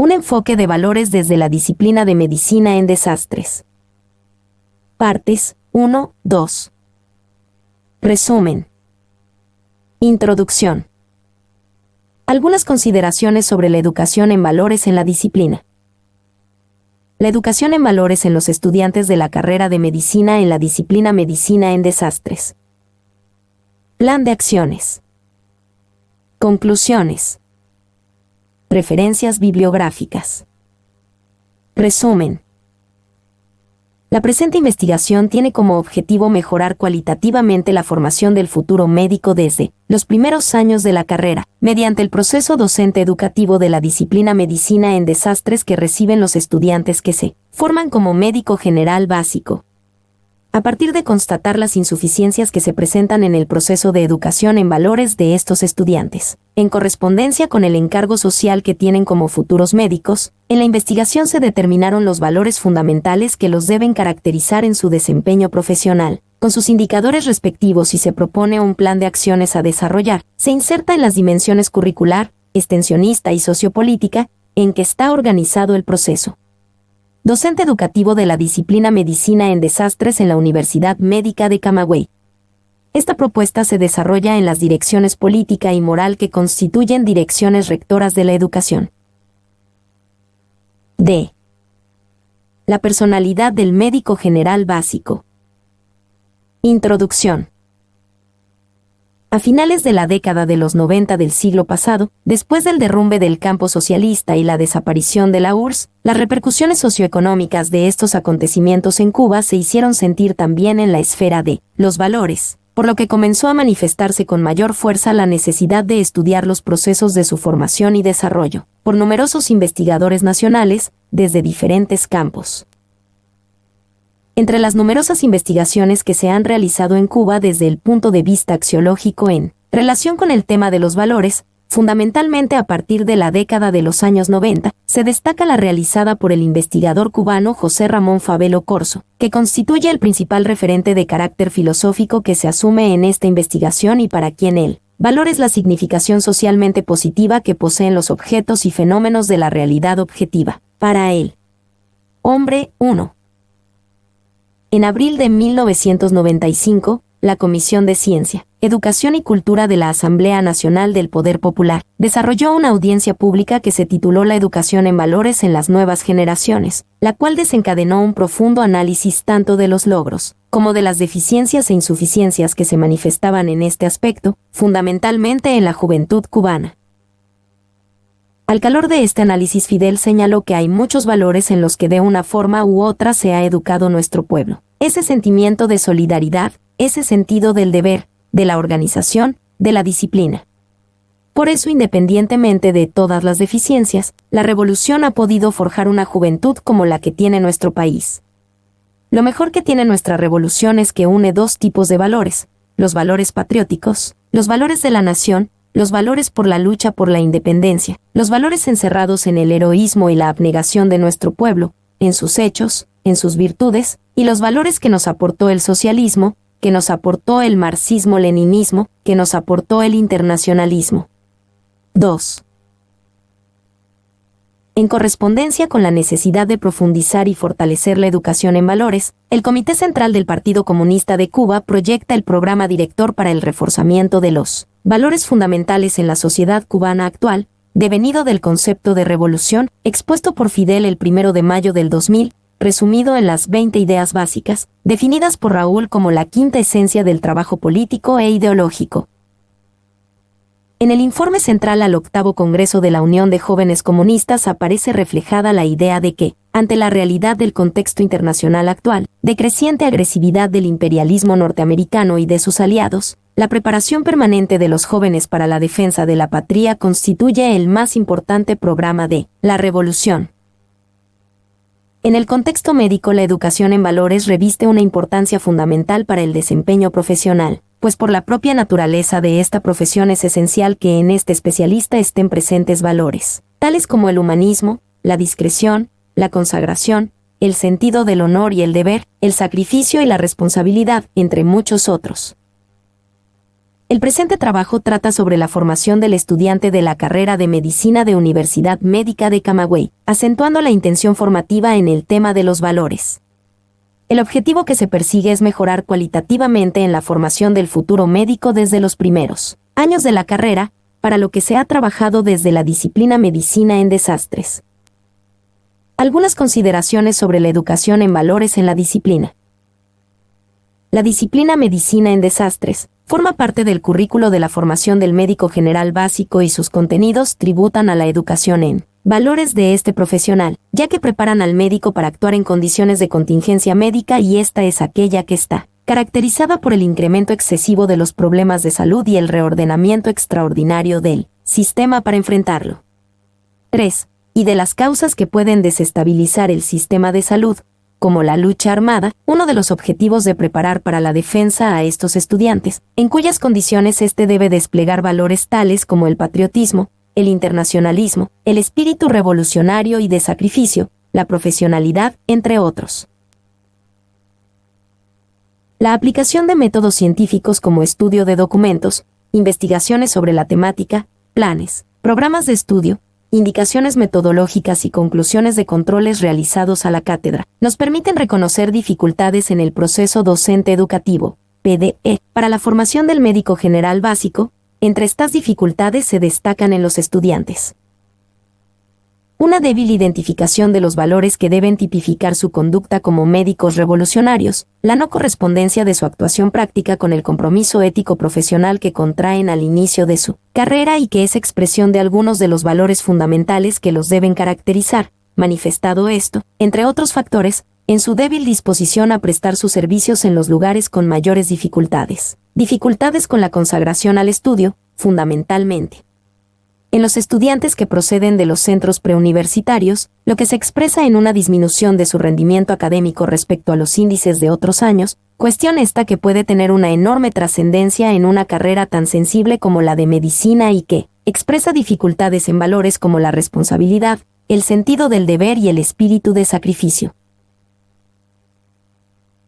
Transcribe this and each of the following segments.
Un enfoque de valores desde la disciplina de medicina en desastres. Partes 1, 2. Resumen. Introducción. Algunas consideraciones sobre la educación en valores en la disciplina. La educación en valores en los estudiantes de la carrera de medicina en la disciplina medicina en desastres. Plan de acciones. Conclusiones. Referencias bibliográficas. Resumen. La presente investigación tiene como objetivo mejorar cualitativamente la formación del futuro médico desde los primeros años de la carrera, mediante el proceso docente educativo de la disciplina medicina en desastres que reciben los estudiantes que se forman como médico general básico. A partir de constatar las insuficiencias que se presentan en el proceso de educación en valores de estos estudiantes, en correspondencia con el encargo social que tienen como futuros médicos, en la investigación se determinaron los valores fundamentales que los deben caracterizar en su desempeño profesional. Con sus indicadores respectivos y se propone un plan de acciones a desarrollar, se inserta en las dimensiones curricular, extensionista y sociopolítica, en que está organizado el proceso. Docente educativo de la disciplina Medicina en Desastres en la Universidad Médica de Camagüey. Esta propuesta se desarrolla en las direcciones política y moral que constituyen direcciones rectoras de la educación. D. La personalidad del médico general básico. Introducción. A finales de la década de los 90 del siglo pasado, después del derrumbe del campo socialista y la desaparición de la URSS, las repercusiones socioeconómicas de estos acontecimientos en Cuba se hicieron sentir también en la esfera de los valores, por lo que comenzó a manifestarse con mayor fuerza la necesidad de estudiar los procesos de su formación y desarrollo, por numerosos investigadores nacionales, desde diferentes campos. Entre las numerosas investigaciones que se han realizado en Cuba desde el punto de vista axiológico en relación con el tema de los valores, fundamentalmente a partir de la década de los años 90, se destaca la realizada por el investigador cubano José Ramón Favelo Corzo, que constituye el principal referente de carácter filosófico que se asume en esta investigación y para quien el valor es la significación socialmente positiva que poseen los objetos y fenómenos de la realidad objetiva. Para él. Hombre 1. En abril de 1995, la Comisión de Ciencia, Educación y Cultura de la Asamblea Nacional del Poder Popular desarrolló una audiencia pública que se tituló La educación en valores en las nuevas generaciones, la cual desencadenó un profundo análisis tanto de los logros como de las deficiencias e insuficiencias que se manifestaban en este aspecto, fundamentalmente en la juventud cubana. Al calor de este análisis, Fidel señaló que hay muchos valores en los que de una forma u otra se ha educado nuestro pueblo. Ese sentimiento de solidaridad, ese sentido del deber, de la organización, de la disciplina. Por eso, independientemente de todas las deficiencias, la revolución ha podido forjar una juventud como la que tiene nuestro país. Lo mejor que tiene nuestra revolución es que une dos tipos de valores: los valores patrióticos, los valores de la nación, los valores por la lucha por la independencia, los valores encerrados en el heroísmo y la abnegación de nuestro pueblo, en sus hechos, en sus virtudes, y los valores que nos aportó el socialismo, que nos aportó el marxismo-leninismo, que nos aportó el internacionalismo. 2. En correspondencia con la necesidad de profundizar y fortalecer la educación en valores, el Comité Central del Partido Comunista de Cuba proyecta el programa director para el reforzamiento de los valores fundamentales en la sociedad cubana actual, devenido del concepto de revolución, expuesto por Fidel el 1 de mayo del 2000, resumido en las 20 ideas básicas, definidas por Raúl como la quinta esencia del trabajo político e ideológico. En el informe central al 8º Congreso de la Unión de Jóvenes Comunistas aparece reflejada la idea de que, ante la realidad del contexto internacional actual, de creciente agresividad del imperialismo norteamericano y de sus aliados, la preparación permanente de los jóvenes para la defensa de la patria constituye el más importante programa de la revolución. En el contexto médico, la educación en valores reviste una importancia fundamental para el desempeño profesional, pues por la propia naturaleza de esta profesión es esencial que en este especialista estén presentes valores, tales como el humanismo, la discreción, la consagración, el sentido del honor y el deber, el sacrificio y la responsabilidad, entre muchos otros. El presente trabajo trata sobre la formación del estudiante de la carrera de medicina de Universidad Médica de Camagüey, acentuando la intención formativa en el tema de los valores. El objetivo que se persigue es mejorar cualitativamente en la formación del futuro médico desde los primeros años de la carrera, para lo que se ha trabajado desde la disciplina Medicina en Desastres. Algunas consideraciones sobre la educación en valores en la disciplina. La disciplina Medicina en Desastres forma parte del currículo de la formación del médico general básico y sus contenidos tributan a la educación en valores de este profesional, ya que preparan al médico para actuar en condiciones de contingencia médica y esta es aquella que está caracterizada por el incremento excesivo de los problemas de salud y el reordenamiento extraordinario del sistema para enfrentarlo. 3. Y de las causas que pueden desestabilizar el sistema de salud, como la lucha armada, uno de los objetivos de preparar para la defensa a estos estudiantes, en cuyas condiciones éste debe desplegar valores tales como el patriotismo, el internacionalismo, el espíritu revolucionario y de sacrificio, la profesionalidad, entre otros. La aplicación de métodos científicos como estudio de documentos, investigaciones sobre la temática, planes, programas de estudio, indicaciones metodológicas y conclusiones de controles realizados a la cátedra, nos permiten reconocer dificultades en el proceso docente educativo, PDE, para la formación del médico general básico. Entre estas dificultades se destacan en los estudiantes una débil identificación de los valores que deben tipificar su conducta como médicos revolucionarios, la no correspondencia de su actuación práctica con el compromiso ético profesional que contraen al inicio de su carrera y que es expresión de algunos de los valores fundamentales que los deben caracterizar, manifestado esto, entre otros factores, en su débil disposición a prestar sus servicios en los lugares con mayores dificultades. Dificultades con la consagración al estudio, fundamentalmente. En los estudiantes que proceden de los centros preuniversitarios, lo que se expresa en una disminución de su rendimiento académico respecto a los índices de otros años, cuestión esta que puede tener una enorme trascendencia en una carrera tan sensible como la de medicina y que expresa dificultades en valores como la responsabilidad, el sentido del deber y el espíritu de sacrificio.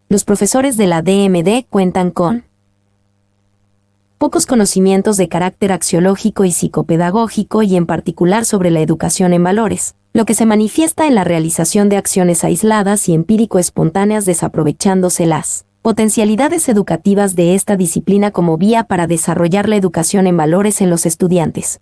Los profesores de la DMD cuentan con pocos conocimientos de carácter axiológico y psicopedagógico y en particular sobre la educación en valores, lo que se manifiesta en la realización de acciones aisladas y empírico-espontáneas desaprovechándose las potencialidades educativas de esta disciplina como vía para desarrollar la educación en valores en los estudiantes.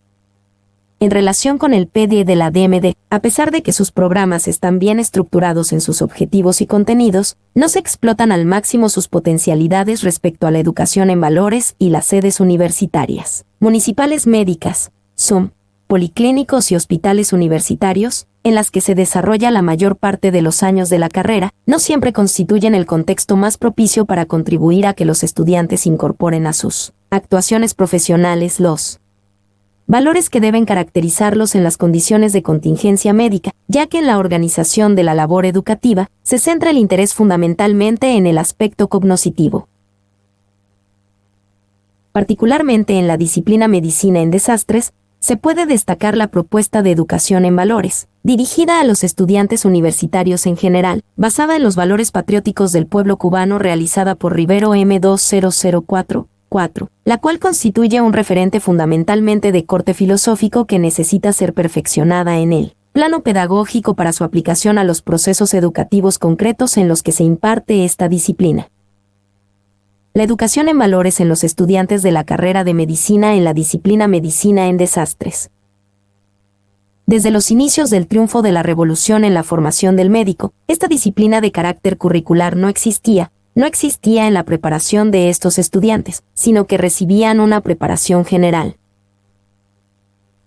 En relación con el PDE de la DMD, a pesar de que sus programas están bien estructurados en sus objetivos y contenidos, no se explotan al máximo sus potencialidades respecto a la educación en valores y las sedes universitarias, municipales médicas, SUM, policlínicos y hospitales universitarios, en las que se desarrolla la mayor parte de los años de la carrera, no siempre constituyen el contexto más propicio para contribuir a que los estudiantes incorporen a sus actuaciones profesionales los valores que deben caracterizarlos en las condiciones de contingencia médica, ya que en la organización de la labor educativa se centra el interés fundamentalmente en el aspecto cognoscitivo. Particularmente en la disciplina Medicina en Desastres, se puede destacar la propuesta de educación en valores, dirigida a los estudiantes universitarios en general, basada en los valores patrióticos del pueblo cubano realizada por Rivero M2004, la cual constituye un referente fundamentalmente de corte filosófico que necesita ser perfeccionada en el plano pedagógico para su aplicación a los procesos educativos concretos en los que se imparte esta disciplina. La educación en valores en los estudiantes de la carrera de medicina en la disciplina Medicina en Desastres. Desde los inicios del triunfo de la revolución en la formación del médico, esta disciplina de carácter curricular no existía en la preparación de estos estudiantes, sino que recibían una preparación general.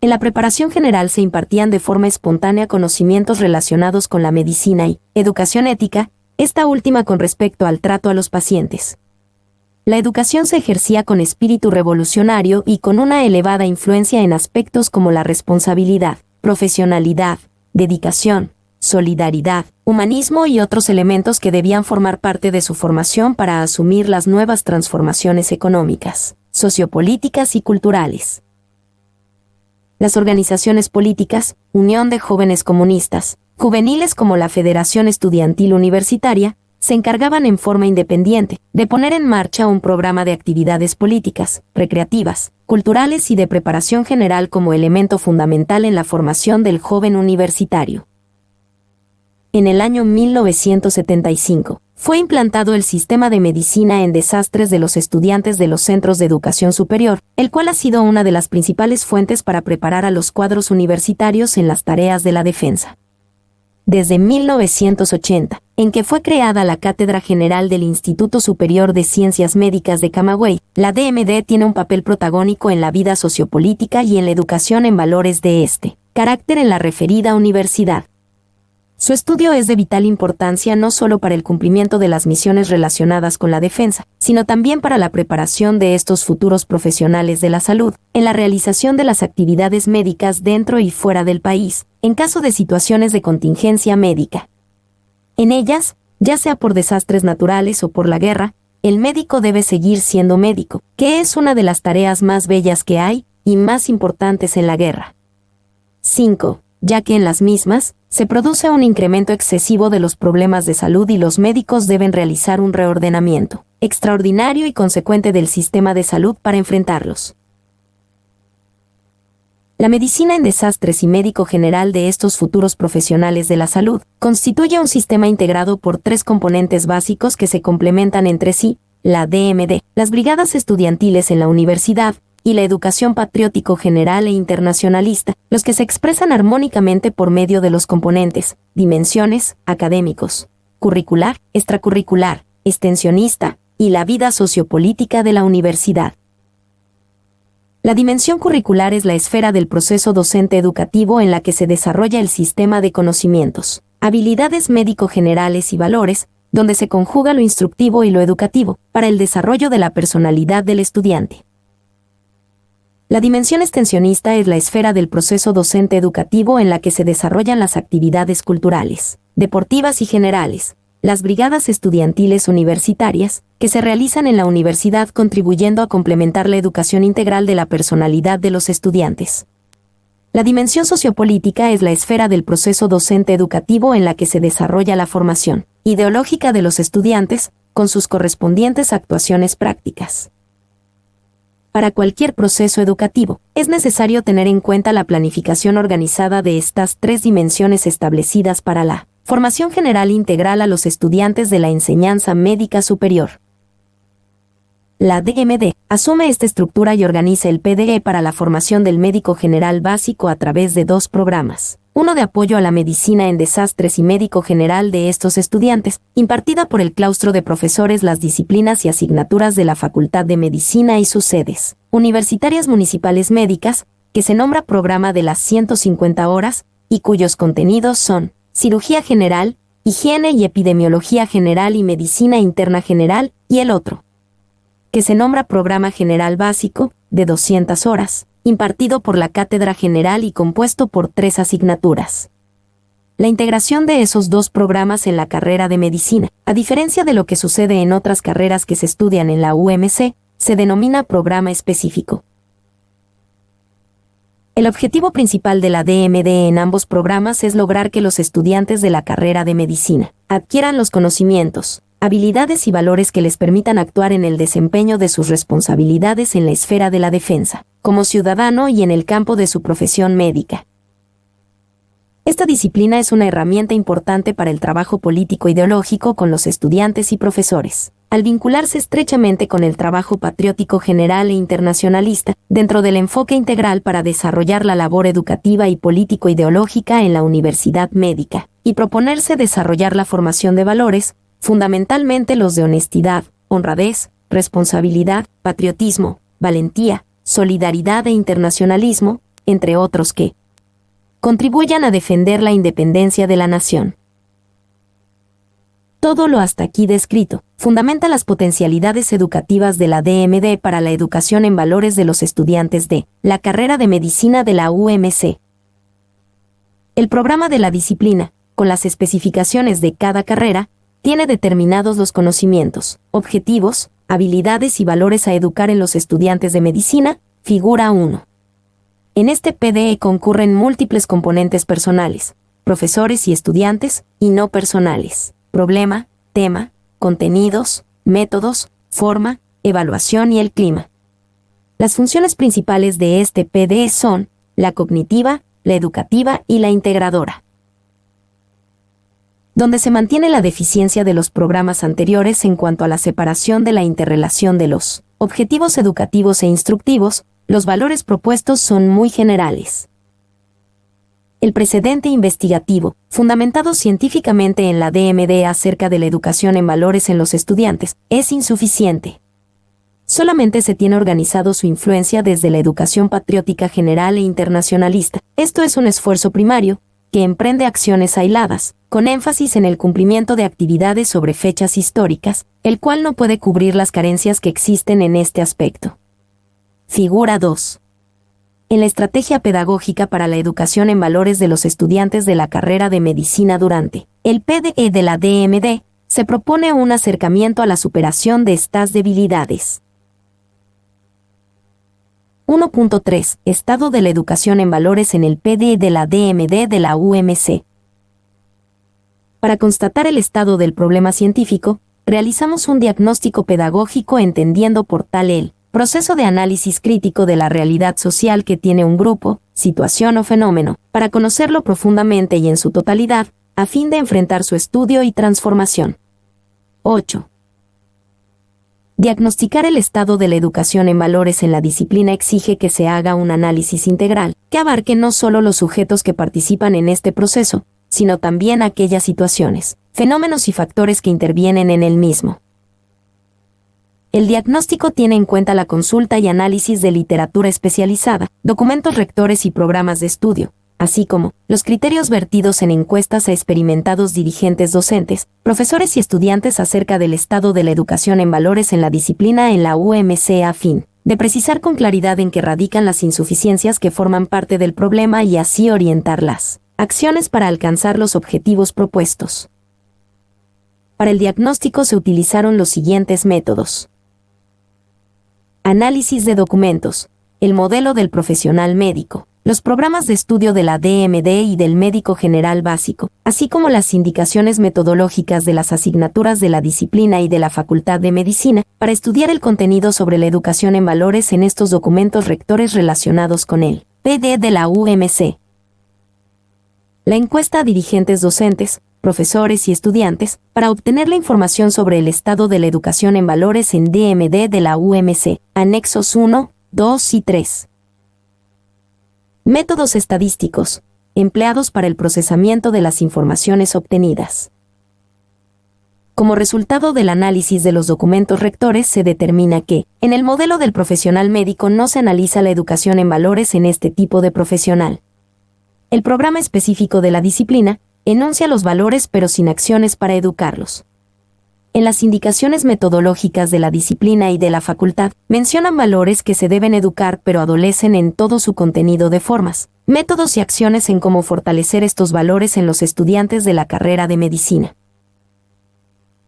En la preparación general se impartían de forma espontánea conocimientos relacionados con la medicina y educación ética, esta última con respecto al trato a los pacientes. La educación se ejercía con espíritu revolucionario y con una elevada influencia en aspectos como la responsabilidad, profesionalidad, dedicación, solidaridad, humanismo y otros elementos que debían formar parte de su formación para asumir las nuevas transformaciones económicas, sociopolíticas y culturales. Las organizaciones políticas, Unión de Jóvenes Comunistas, juveniles como la Federación Estudiantil Universitaria, se encargaban en forma independiente de poner en marcha un programa de actividades políticas, recreativas, culturales y de preparación general como elemento fundamental en la formación del joven universitario. En el año 1975, fue implantado el sistema de medicina en desastres de los estudiantes de los centros de educación superior, el cual ha sido una de las principales fuentes para preparar a los cuadros universitarios en las tareas de la defensa. Desde 1980, en que fue creada la Cátedra General del Instituto Superior de Ciencias Médicas de Camagüey, la DMD tiene un papel protagónico en la vida sociopolítica y en la educación en valores de este carácter en la referida universidad. Su estudio es de vital importancia no solo para el cumplimiento de las misiones relacionadas con la defensa, sino también para la preparación de estos futuros profesionales de la salud, en la realización de las actividades médicas dentro y fuera del país, en caso de situaciones de contingencia médica. En ellas, ya sea por desastres naturales o por la guerra, el médico debe seguir siendo médico, que es una de las tareas más bellas que hay y más importantes en la guerra. 5. Ya que en las mismas, se produce un incremento excesivo de los problemas de salud y los médicos deben realizar un reordenamiento extraordinario y consecuente del sistema de salud para enfrentarlos. La medicina en desastres y médico general de estos futuros profesionales de la salud constituye un sistema integrado por tres componentes básicos que se complementan entre sí: la DMD, las brigadas estudiantiles en la universidad, y la educación patriótico general e internacionalista, los que se expresan armónicamente por medio de los componentes, dimensiones, académicos, curricular, extracurricular, extensionista, y la vida sociopolítica de la universidad. La dimensión curricular es la esfera del proceso docente educativo en la que se desarrolla el sistema de conocimientos, habilidades médico-generales y valores, donde se conjuga lo instructivo y lo educativo, para el desarrollo de la personalidad del estudiante. La dimensión extensionista es la esfera del proceso docente educativo en la que se desarrollan las actividades culturales, deportivas y generales, las brigadas estudiantiles universitarias, que se realizan en la universidad contribuyendo a complementar la educación integral de la personalidad de los estudiantes. La dimensión sociopolítica es la esfera del proceso docente educativo en la que se desarrolla la formación ideológica de los estudiantes, con sus correspondientes actuaciones prácticas. Para cualquier proceso educativo, es necesario tener en cuenta la planificación organizada de estas tres dimensiones establecidas para la formación general integral a los estudiantes de la enseñanza médica superior. La DMD asume esta estructura y organiza el PDE para la formación del médico general básico a través de dos programas: uno de apoyo a la medicina en desastres y médico general de estos estudiantes, impartida por el claustro de profesores las disciplinas y asignaturas de la Facultad de Medicina y sus sedes universitarias municipales médicas, que se nombra Programa de las 150 horas, y cuyos contenidos son Cirugía General, Higiene y Epidemiología General y Medicina Interna General, y el otro, que se nombra Programa General Básico, de 200 horas, impartido por la Cátedra General y compuesto por 3 asignaturas. La integración de esos dos programas en la carrera de medicina, a diferencia de lo que sucede en otras carreras que se estudian en la UMC, se denomina programa específico. El objetivo principal de la DMD en ambos programas es lograr que los estudiantes de la carrera de medicina adquieran los conocimientos, habilidades y valores que les permitan actuar en el desempeño de sus responsabilidades en la esfera de la defensa, como ciudadano y en el campo de su profesión médica. Esta disciplina es una herramienta importante para el trabajo político-ideológico con los estudiantes y profesores, al vincularse estrechamente con el trabajo patriótico general e internacionalista, dentro del enfoque integral para desarrollar la labor educativa y político-ideológica en la universidad médica, y proponerse desarrollar la formación de valores, fundamentalmente los de honestidad, honradez, responsabilidad, patriotismo, valentía, solidaridad e internacionalismo, entre otros que contribuyan a defender la independencia de la nación. Todo lo hasta aquí descrito fundamenta las potencialidades educativas de la DMD para la educación en valores de los estudiantes de la carrera de medicina de la UMC. El programa de la disciplina, con las especificaciones de cada carrera, tiene determinados los conocimientos, objetivos, habilidades y valores a educar en los estudiantes de medicina, figura 1. En este PDE concurren múltiples componentes personales, profesores y estudiantes, y no personales: problema, tema, contenidos, métodos, forma, evaluación y el clima. Las funciones principales de este PDE son la cognitiva, la educativa y la integradora. Donde se mantiene la deficiencia de los programas anteriores en cuanto a la separación de la interrelación de los objetivos educativos e instructivos, los valores propuestos son muy generales. El precedente investigativo, fundamentado científicamente en la DMD acerca de la educación en valores en los estudiantes, es insuficiente. Solamente se tiene organizado su influencia desde la educación patriótica general e internacionalista. Esto es un esfuerzo primario, que emprende acciones aisladas, con énfasis en el cumplimiento de actividades sobre fechas históricas, el cual no puede cubrir las carencias que existen en este aspecto. Figura 2. En la estrategia pedagógica para la educación en valores de los estudiantes de la carrera de medicina durante el PDE de la DMD, se propone un acercamiento a la superación de estas debilidades. 1.3. Estado de la educación en valores en el PDE de la DMD de la UMC. Para constatar el estado del problema científico, realizamos un diagnóstico pedagógico entendiendo por tal el proceso de análisis crítico de la realidad social que tiene un grupo, situación o fenómeno, para conocerlo profundamente y en su totalidad, a fin de enfrentar su estudio y transformación. 8. Diagnosticar el estado de la educación en valores en la disciplina exige que se haga un análisis integral, que abarque no solo los sujetos que participan en este proceso, sino también aquellas situaciones, fenómenos y factores que intervienen en el mismo. El diagnóstico tiene en cuenta la consulta y análisis de literatura especializada, documentos rectores y programas de estudio, así como los criterios vertidos en encuestas a experimentados dirigentes docentes, profesores y estudiantes acerca del estado de la educación en valores en la disciplina en la UMC a fin de precisar con claridad en qué radican las insuficiencias que forman parte del problema y así orientar las acciones para alcanzar los objetivos propuestos. Para el diagnóstico se utilizaron los siguientes métodos. Análisis de documentos, el modelo del profesional médico, los programas de estudio de la DMD y del médico general básico, así como las indicaciones metodológicas de las asignaturas de la disciplina y de la Facultad de Medicina, para estudiar el contenido sobre la educación en valores en estos documentos rectores relacionados con el PD de la UMC. La encuesta a dirigentes docentes, profesores y estudiantes, para obtener la información sobre el estado de la educación en valores en DMD de la UMC, anexos 1, 2 y 3. Métodos estadísticos, empleados para el procesamiento de las informaciones obtenidas. Como resultado del análisis de los documentos rectores se determina que, en el modelo del profesional médico no se analiza la educación en valores en este tipo de profesional. El programa específico de la disciplina enuncia los valores pero sin acciones para educarlos. En las indicaciones metodológicas de la disciplina y de la facultad, mencionan valores que se deben educar pero adolecen en todo su contenido de formas, métodos y acciones en cómo fortalecer estos valores en los estudiantes de la carrera de medicina.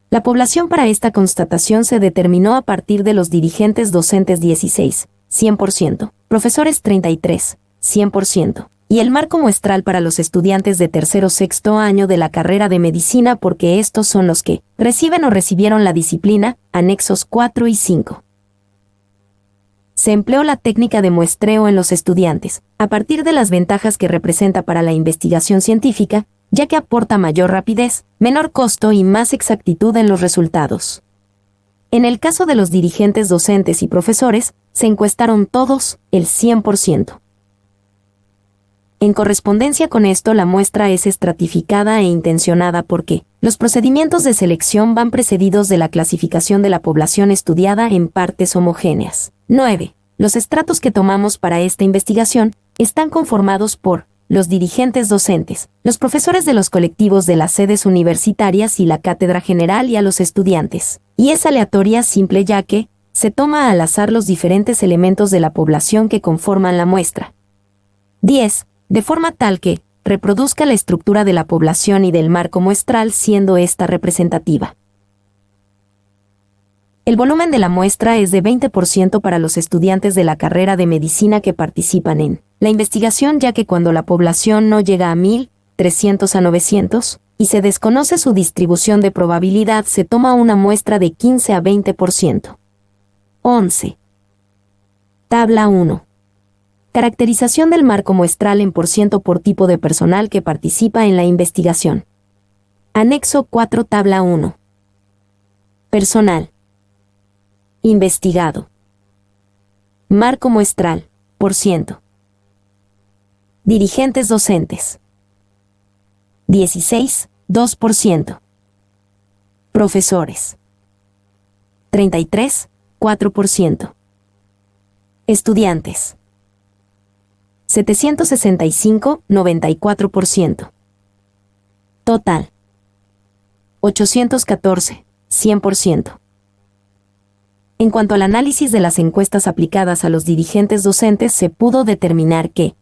La población para esta constatación se determinó a partir de los dirigentes docentes 16, 100%, profesores 33, 100%. Y el marco muestral para los estudiantes de tercero o sexto año de la carrera de medicina porque estos son los que reciben o recibieron la disciplina, anexos 4 y 5. Se empleó la técnica de muestreo en los estudiantes, a partir de las ventajas que representa para la investigación científica, ya que aporta mayor rapidez, menor costo y más exactitud en los resultados. En el caso de los dirigentes docentes y profesores, se encuestaron todos, el 100%. En correspondencia con esto, la muestra es estratificada e intencionada porque los procedimientos de selección van precedidos de la clasificación de la población estudiada en partes homogéneas. 9. Los estratos que tomamos para esta investigación están conformados por los dirigentes docentes, los profesores de los colectivos de las sedes universitarias y la cátedra general y a los estudiantes. Y es aleatoria simple ya que se toma al azar los diferentes elementos de la población que conforman la muestra. 10. De forma tal que reproduzca la estructura de la población y del marco muestral siendo esta representativa. El volumen de la muestra es de 20% para los estudiantes de la carrera de medicina que participan en la investigación, ya que cuando la población no llega a 1.000, 300 a 900, y se desconoce su distribución de probabilidad, se toma una muestra de 15 a 20%. 11. Tabla 1. Caracterización del marco muestral en % por tipo de personal que participa en la investigación. Anexo 4, tabla 1. Personal. Investigado. Marco muestral, %. Dirigentes docentes. 16, 2%. Profesores. 33, 4%. Estudiantes. 765, 94%. Total. 814, 100%. En cuanto al análisis de las encuestas aplicadas a los dirigentes docentes, se pudo determinar que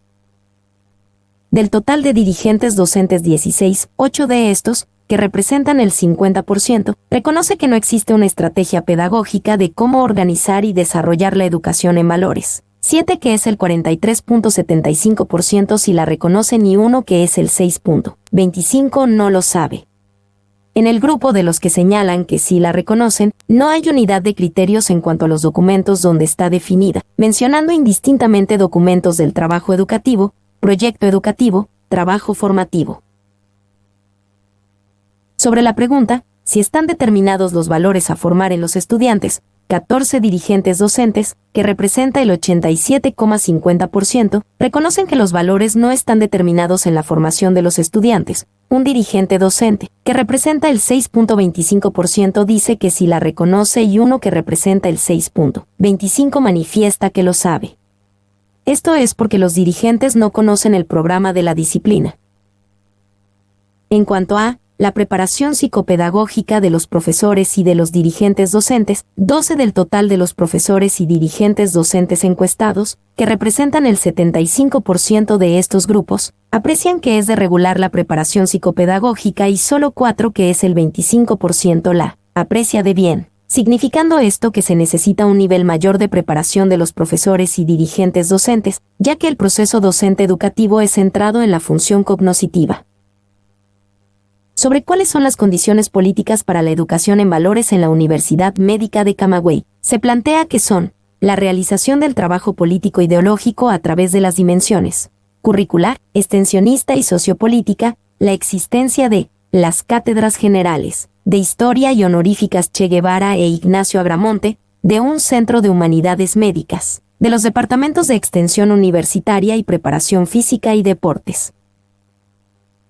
del total de dirigentes docentes 16, 8 de estos, que representan el 50%, reconoce que no existe una estrategia pedagógica de cómo organizar y desarrollar la educación en valores. 7, que es el 43.75%, sí la reconocen, y 1, que es el 6.25%, no lo sabe. En el grupo de los que señalan que sí la reconocen, no hay unidad de criterios en cuanto a los documentos donde está definida, mencionando indistintamente documentos del trabajo educativo, proyecto educativo, trabajo formativo. Sobre la pregunta, si están determinados los valores a formar en los estudiantes, 14 dirigentes docentes, que representa el 87,50%, reconocen que los valores no están determinados en la formación de los estudiantes. Un dirigente docente, que representa el 6,25%, dice que sí la reconoce, y uno que representa el 6,25% manifiesta que lo sabe. Esto es porque los dirigentes no conocen el programa de la disciplina. En cuanto a la preparación psicopedagógica de los profesores y de los dirigentes docentes, 12 del total de los profesores y dirigentes docentes encuestados, que representan el 75% de estos grupos, aprecian que es de regular la preparación psicopedagógica, y solo 4, que es el 25%, la aprecia de bien, significando esto que se necesita un nivel mayor de preparación de los profesores y dirigentes docentes, ya que el proceso docente educativo es centrado en la función cognoscitiva. Sobre cuáles son las condiciones políticas para la educación en valores en la Universidad Médica de Camagüey, se plantea que son la realización del trabajo político ideológico a través de las dimensiones curricular, extensionista y sociopolítica, la existencia de las cátedras generales de Historia y honoríficas Che Guevara e Ignacio Agramonte, de un Centro de Humanidades Médicas, de los departamentos de Extensión Universitaria y Preparación Física y Deportes.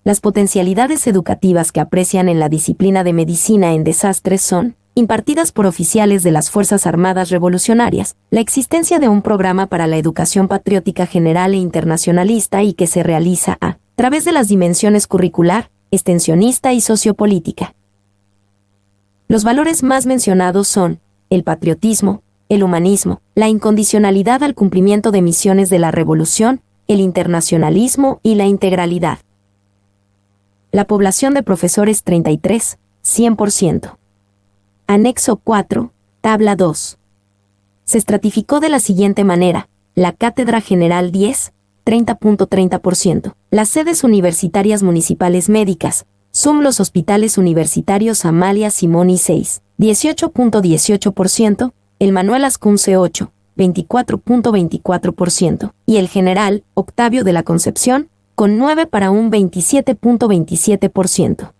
Las potencialidades educativas que aprecian en la disciplina de medicina en desastres son impartidas por oficiales de las Fuerzas Armadas Revolucionarias, la existencia de un programa para la educación patriótica general e internacionalista y que se realiza a través de las dimensiones curricular, extensionista y sociopolítica. Los valores más mencionados son el patriotismo, el humanismo, la incondicionalidad al cumplimiento de misiones de la revolución, el internacionalismo y la integralidad. La población de profesores 33, 100%. Anexo 4, tabla 2. Se estratificó de la siguiente manera: la Cátedra General 10, 30.30%. Las sedes universitarias municipales médicas, SUM los hospitales universitarios Amalia Simoni 6, 18.18%, el Manuel Ascunce 8, 24.24%, y el General Octavio de la Concepción, con 9 para un 27.27%.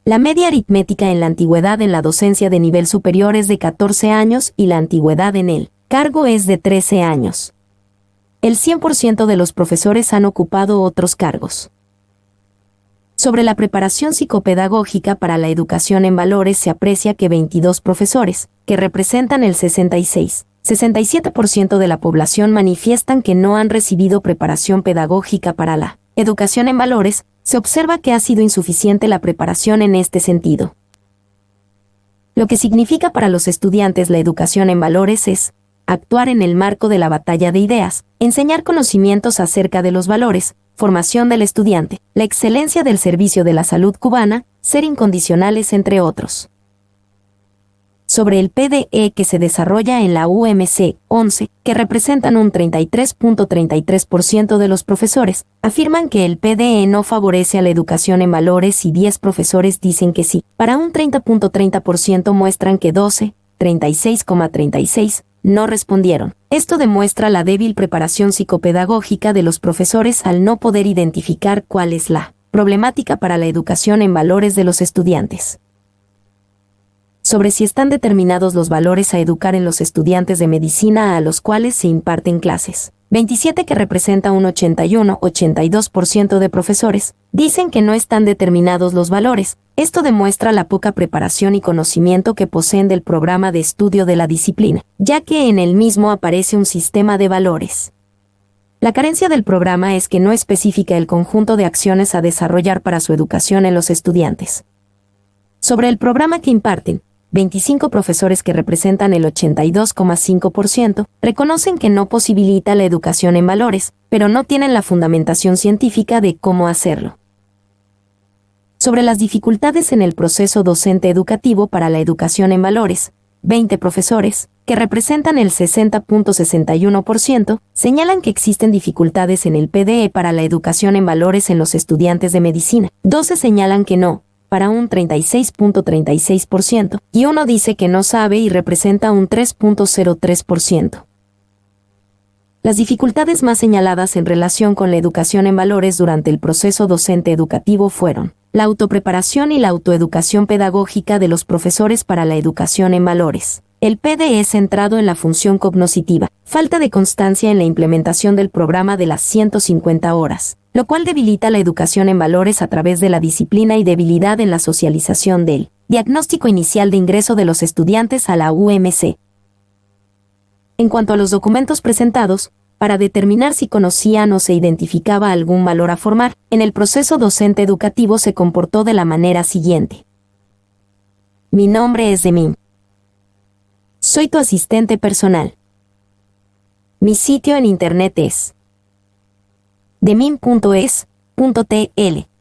La media aritmética en la antigüedad en la docencia de nivel superior es de 14 años y la antigüedad en el cargo es de 13 años. El 100% de los profesores han ocupado otros cargos. Sobre la preparación psicopedagógica para la educación en valores se aprecia que 22 profesores, que representan el 67% de la población, manifiestan que no han recibido preparación pedagógica para la educación en valores. Se observa que ha sido insuficiente la preparación en este sentido. Lo que significa para los estudiantes la educación en valores es actuar en el marco de la batalla de ideas, enseñar conocimientos acerca de los valores, formación del estudiante, la excelencia del servicio de la salud cubana, ser incondicionales, entre otros. Sobre el PDE que se desarrolla en la UMC 11, que representan un 33.33% de los profesores, afirman que el PDE no favorece a la educación en valores y 10 profesores dicen que sí. Para un 30.30% muestran que 12, 36,36, no respondieron. Esto demuestra la débil preparación psicopedagógica de los profesores al no poder identificar cuál es la problemática para la educación en valores de los estudiantes. Sobre si están determinados los valores a educar en los estudiantes de medicina a los cuales se imparten clases. 27, que representa un 81-82% de profesores, dicen que no están determinados los valores. Esto demuestra la poca preparación y conocimiento que poseen del programa de estudio de la disciplina, ya que en el mismo aparece un sistema de valores. La carencia del programa es que no especifica el conjunto de acciones a desarrollar para su educación en los estudiantes. Sobre el programa que imparten, 25 profesores, que representan el 82,5%, reconocen que no posibilita la educación en valores, pero no tienen la fundamentación científica de cómo hacerlo. Sobre las dificultades en el proceso docente educativo para la educación en valores, 20 profesores, que representan el 60.61%, señalan que existen dificultades en el PDE para la educación en valores en los estudiantes de medicina. 12 señalan que no, para un 36.36%, y uno dice que no sabe y representa un 3.03%. Las dificultades más señaladas en relación con la educación en valores durante el proceso docente educativo fueron la autopreparación y la autoeducación pedagógica de los profesores para la educación en valores. El PDE centrado en la función cognoscitiva, falta de constancia en la implementación del programa de las 150 horas, lo cual debilita la educación en valores a través de la disciplina y debilidad en la socialización del diagnóstico inicial de ingreso de los estudiantes a la UMC. En cuanto a los documentos presentados, para determinar si conocían o se identificaba algún valor a formar, en el proceso docente educativo se comportó de la manera siguiente. Mi nombre es Demim. Soy tu asistente personal. Mi sitio en internet es demim.es.tl.